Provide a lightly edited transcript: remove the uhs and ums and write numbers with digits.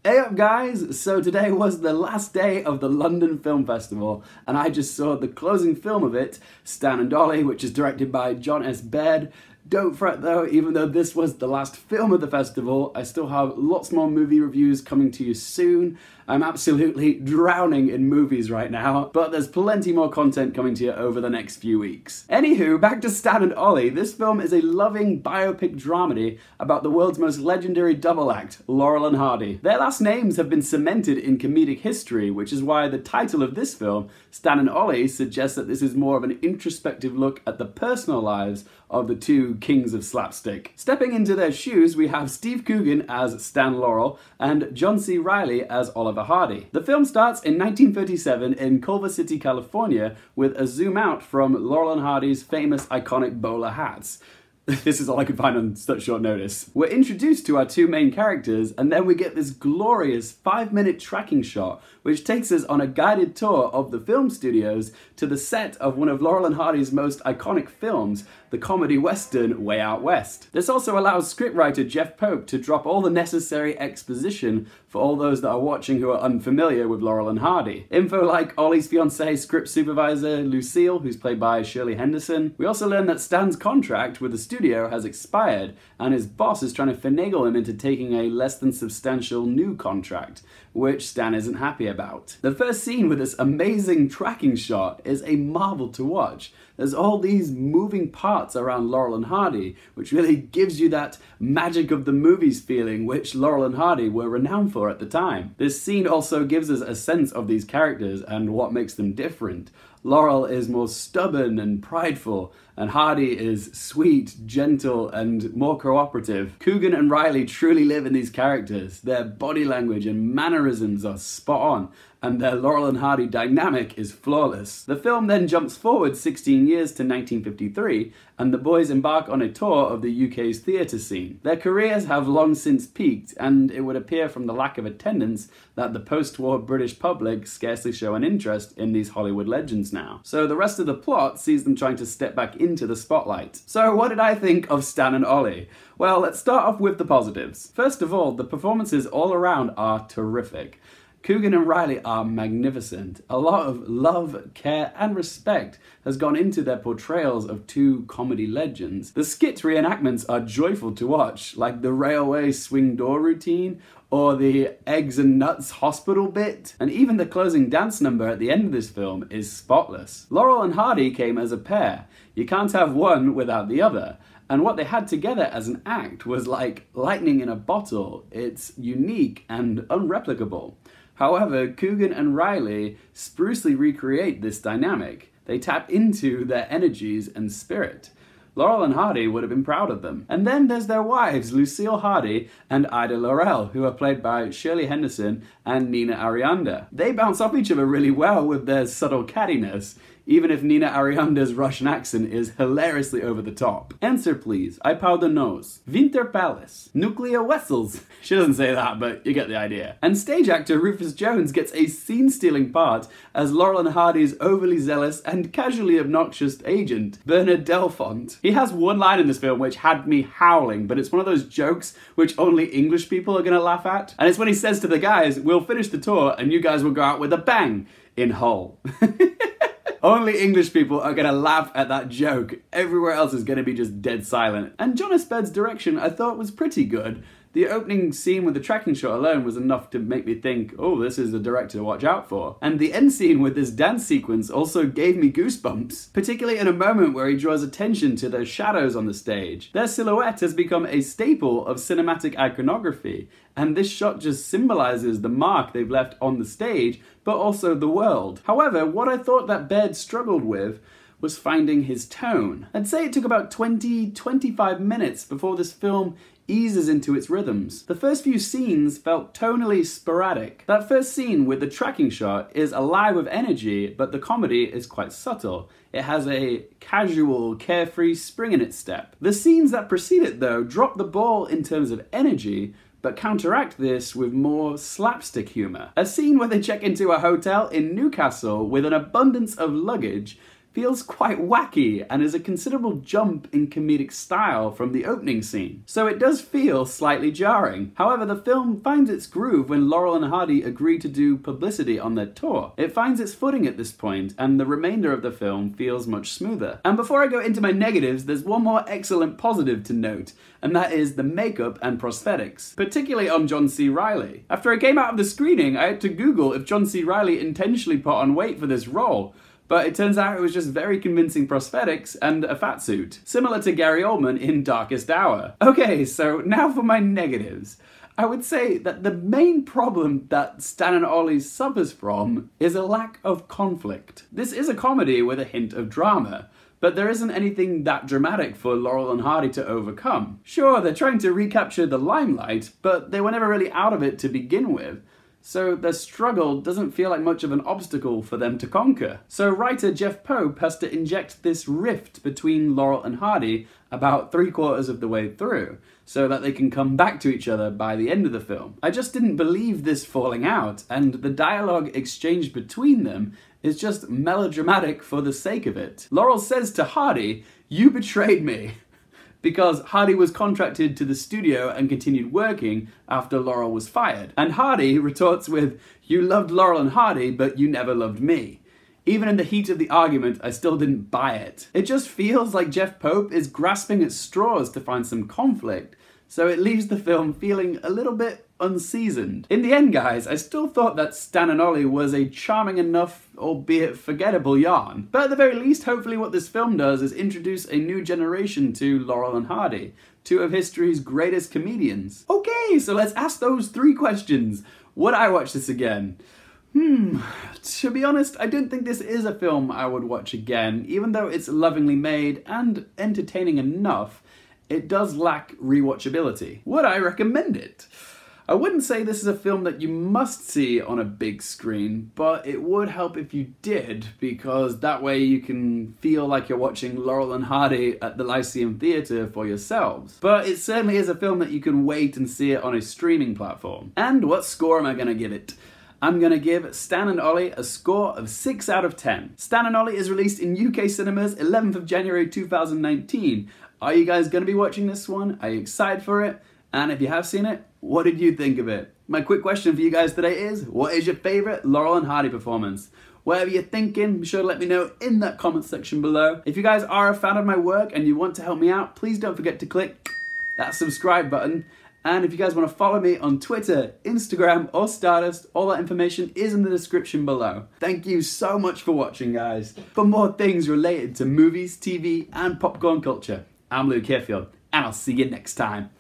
Hey up guys! So today was the last day of the London Film Festival and I just saw the closing film of it, Stan Ollie, which is directed by Jon S. Baird. Don't fret though, even though this was the last film of the festival, I still have lots more movie reviews coming to you soon. I'm absolutely drowning in movies right now, but there's plenty more content coming to you over the next few weeks. Anywho, back to Stan and Ollie. This film is a loving biopic dramedy about the world's most legendary double act, Laurel and Hardy. Their last names have been cemented in comedic history, which is why the title of this film, Stan and Ollie, suggests that this is more of an introspective look at the personal lives of the two kings of slapstick. Stepping into their shoes, we have Steve Coogan as Stan Laurel and John C. Reilly as Oliver Hardy. The film starts in 1937 in Culver City, California, with a zoom out from Laurel and Hardy's famous iconic bowler hats. This is all I could find on such short notice. We're introduced to our two main characters, and then we get this glorious 5-minute tracking shot, which takes us on a guided tour of the film studios to the set of one of Laurel and Hardy's most iconic films, the comedy western Way Out West. This also allows scriptwriter Jeff Pope to drop all the necessary exposition for all those that are watching who are unfamiliar with Laurel and Hardy. Info like Ollie's fiancée script supervisor Lucille, who's played by Shirley Henderson. We also learn that Stan's contract with the studio has expired and his boss is trying to finagle him into taking a less than substantial new contract, which Stan isn't happy about. The first scene with this amazing tracking shot is a marvel to watch. There's all these moving parts around Laurel and Hardy, which really gives you that magic of the movies feeling which Laurel and Hardy were renowned for at the time. This scene also gives us a sense of these characters and what makes them different. Laurel is more stubborn and prideful, and Hardy is sweet, gentle, and more cooperative. Coogan and Reilly truly live in these characters. Their body language and mannerisms are spot on, and their Laurel and Hardy dynamic is flawless. The film then jumps forward 16 years to 1953, and the boys embark on a tour of the UK's theatre scene. Their careers have long since peaked, and it would appear from the lack of attendance that the post-war British public scarcely show an interest in these Hollywood legends now. So the rest of the plot sees them trying to step back into the spotlight. So what did I think of Stan and Ollie? Well, let's start off with the positives. First of all, the performances all around are terrific. Coogan and Reilly are magnificent. A lot of love, care, and respect has gone into their portrayals of two comedy legends. The skit reenactments are joyful to watch, like the railway swing door routine, or the eggs and nuts hospital bit, and even the closing dance number at the end of this film is spotless. Laurel and Hardy came as a pair. You can't have one without the other. And what they had together as an act was like lightning in a bottle. It's unique and unreplicable. However, Coogan and Reilly sprucely recreate this dynamic. They tap into their energies and spirit. Laurel and Hardy would have been proud of them. And then there's their wives, Lucille Hardy and Ida Laurel, who are played by Shirley Henderson and Nina Arianda. They bounce off each other really well with their subtle cattiness, even if Nina Arianda's Russian accent is hilariously over the top. Answer please, I powder nose. Winter Palace. Nuclear vessels. She doesn't say that, but you get the idea. And stage actor Rufus Jones gets a scene-stealing part as Laurel and Hardy's overly zealous and casually obnoxious agent, Bernard Delfont. He has one line in this film which had me howling, but it's one of those jokes which only English people are gonna laugh at. And it's when he says to the guys, we'll finish the tour and you guys will go out with a bang in Hull. Only English people are gonna laugh at that joke. Everywhere else is gonna be just dead silent. And Jon S. Baird's direction I thought was pretty good. The opening scene with the tracking shot alone was enough to make me think, oh, this is a director to watch out for. And the end scene with this dance sequence also gave me goosebumps, particularly in a moment where he draws attention to those shadows on the stage. Their silhouette has become a staple of cinematic iconography, and this shot just symbolizes the mark they've left on the stage, but also the world. However, what I thought that Baird struggled with was finding his tone. I'd say it took about 20-25 minutes before this film eases into its rhythms. The first few scenes felt tonally sporadic. That first scene with the tracking shot is alive with energy, but the comedy is quite subtle. It has a casual, carefree spring in its step. The scenes that precede it, though, drop the ball in terms of energy, but counteract this with more slapstick humour. A scene where they check into a hotel in Newcastle with an abundance of luggage feels quite wacky and is a considerable jump in comedic style from the opening scene. So it does feel slightly jarring. However, the film finds its groove when Laurel and Hardy agree to do publicity on their tour. It finds its footing at this point, and the remainder of the film feels much smoother. And before I go into my negatives, there's one more excellent positive to note, and that is the makeup and prosthetics, particularly on John C. Reilly. After I came out of the screening, I had to Google if John C. Reilly intentionally put on weight for this role, but it turns out it was just very convincing prosthetics and a fat suit, similar to Gary Oldman in Darkest Hour. Okay, so now for my negatives. I would say that the main problem that Stan Ollie suffers from is a lack of conflict. This is a comedy with a hint of drama, but there isn't anything that dramatic for Laurel and Hardy to overcome. Sure, they're trying to recapture the limelight, but they were never really out of it to begin with, so their struggle doesn't feel like much of an obstacle for them to conquer. So writer Jeff Pope has to inject this rift between Laurel and Hardy about 3/4 of the way through, so that they can come back to each other by the end of the film. I just didn't believe this falling out, and the dialogue exchanged between them is just melodramatic for the sake of it. Laurel says to Hardy, "You betrayed me," because Hardy was contracted to the studio and continued working after Laurel was fired. And Hardy retorts with, "You loved Laurel and Hardy, but you never loved me." Even in the heat of the argument, I still didn't buy it. It just feels like Jeff Pope is grasping at straws to find some conflict, so it leaves the film feeling a little bit unseasoned. In the end, guys, I still thought that Stan and Ollie was a charming enough, albeit forgettable yarn. But at the very least, hopefully what this film does is introduce a new generation to Laurel and Hardy, two of history's greatest comedians. Okay, so let's ask those 3 questions. Would I watch this again? To be honest, I don't think this is a film I would watch again. Even though it's lovingly made and entertaining enough, it does lack rewatchability. Would I recommend it? I wouldn't say this is a film that you must see on a big screen, but it would help if you did, because that way you can feel like you're watching Laurel and Hardy at the Lyceum Theatre for yourselves. But it certainly is a film that you can wait and see it on a streaming platform. And what score am I gonna give it? I'm gonna give Stan and Ollie a score of 6 out of 10. Stan and Ollie is released in UK cinemas 11th of January 2019. Are you guys gonna be watching this one? Are you excited for it? And if you have seen it, what did you think of it? My quick question for you guys today is, what is your favourite Laurel and Hardy performance? Whatever you're thinking, be sure to let me know in that comment section below. If you guys are a fan of my work and you want to help me out, please don't forget to click that subscribe button. And if you guys want to follow me on Twitter, Instagram, or Stardust, all that information is in the description below. Thank you so much for watching, guys. For more things related to movies, TV, and popcorn culture, I'm Luke Hearfield, and I'll see you next time.